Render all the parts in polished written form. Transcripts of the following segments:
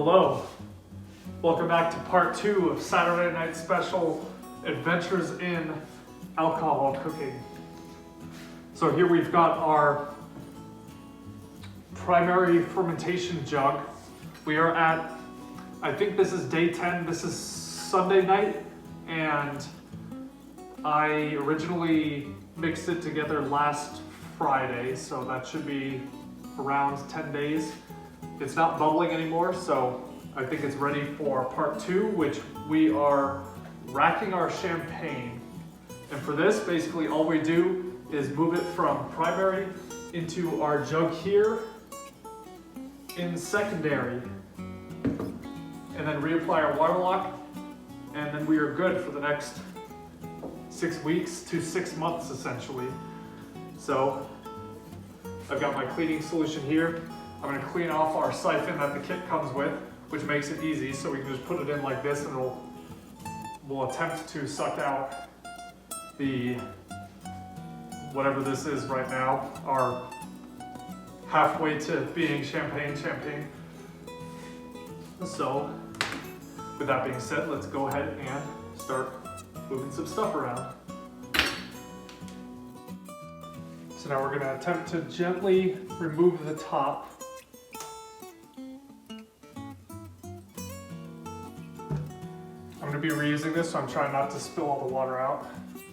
Hello, welcome back to part 2 of Saturday Night Special Adventures in Alcohol Cooking. So here we've got our primary fermentation jug. We are at, I think this is day 10, this is Sunday night, and I originally mixed it together last Friday, so that should be around 10 days. It's not bubbling anymore, so I think it's ready for part 2, which we are racking our champagne. And for this, basically all we do is move it from primary into our jug here in secondary, and then reapply our water lock, and then we are good for the next 6 weeks to 6 months essentially. So I've got my cleaning solution here. I'm going to clean off our siphon that the kit comes with, which makes it easy, so we can just put it in like this and we'll attempt to suck out the, whatever this is right now, our halfway to being champagne. So with that being said, let's go ahead and start moving some stuff around. So now we're going to attempt to gently remove the top. I'm going to be reusing this, so I'm trying not to spill all the water out.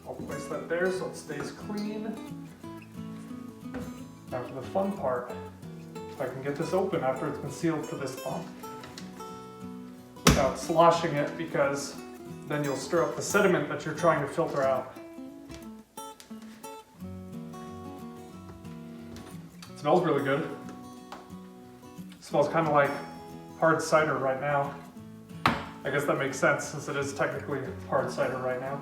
I'll place that there so it stays clean. Now for the fun part, if I can get this open after it's been sealed for this long without sloshing it, because then you'll stir up the sediment that you're trying to filter out. It smells really good. It smells kind of like hard cider right now. I guess that makes sense since it is technically hard cider right now.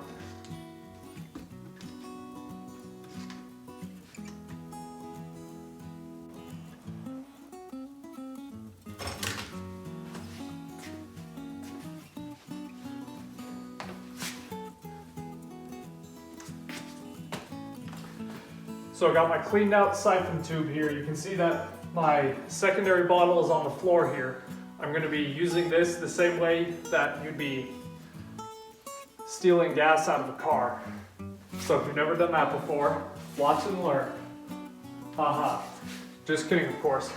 So I got my cleaned out siphon tube here. You can see that my secondary bottle is on the floor here. I'm going to be using this the same way that you'd be stealing gas out of a car. So if you've never done that before, watch and learn. Haha. Just kidding, of course.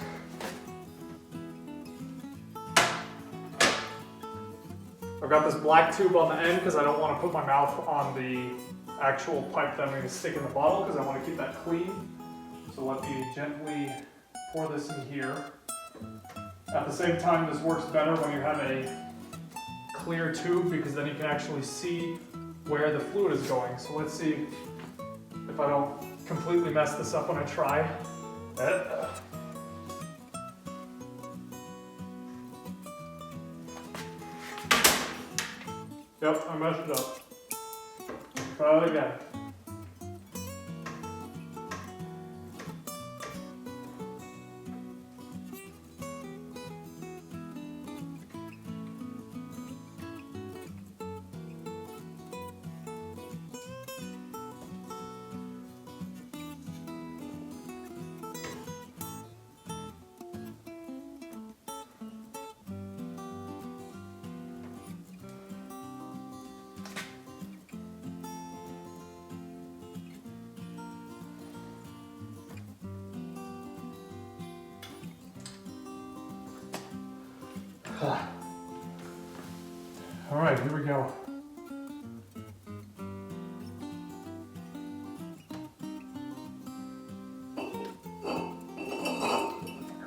I've got this black tube on the end because I don't want to put my mouth on the actual pipe that I'm going to stick in the bottle because I want to keep that clean. So let me gently pour this in here. At the same time, this works better when you have a clear tube because then you can actually see where the fluid is going. So let's see if I don't completely mess this up when I try. Yep, I messed it up. Try it again. All right, here we go. I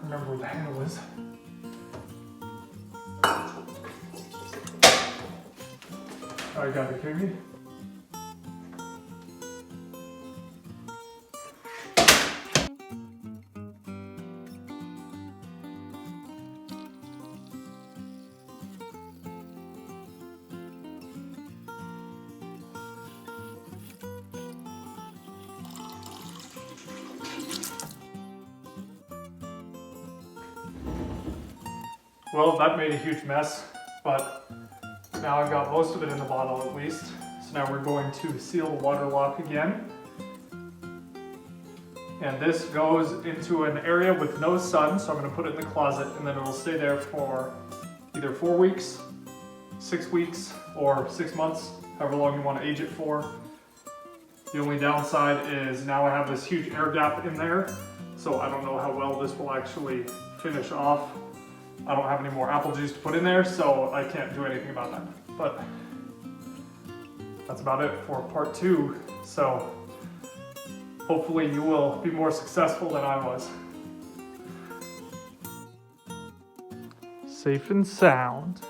remember where the handle is. Oh, you gotta be kidding me? Well, that made a huge mess, but now I've got most of it in the bottle at least. So now we're going to seal the water lock again. And this goes into an area with no sun, so I'm going to put it in the closet and then it'll stay there for either 4 weeks, 6 weeks, or 6 months, however long you want to age it for. The only downside is now I have this huge air gap in there, so I don't know how well this will actually finish off. I don't have any more apple juice to put in there, so I can't do anything about that. But that's about it for part 2. So hopefully you will be more successful than I was. Safe and sound.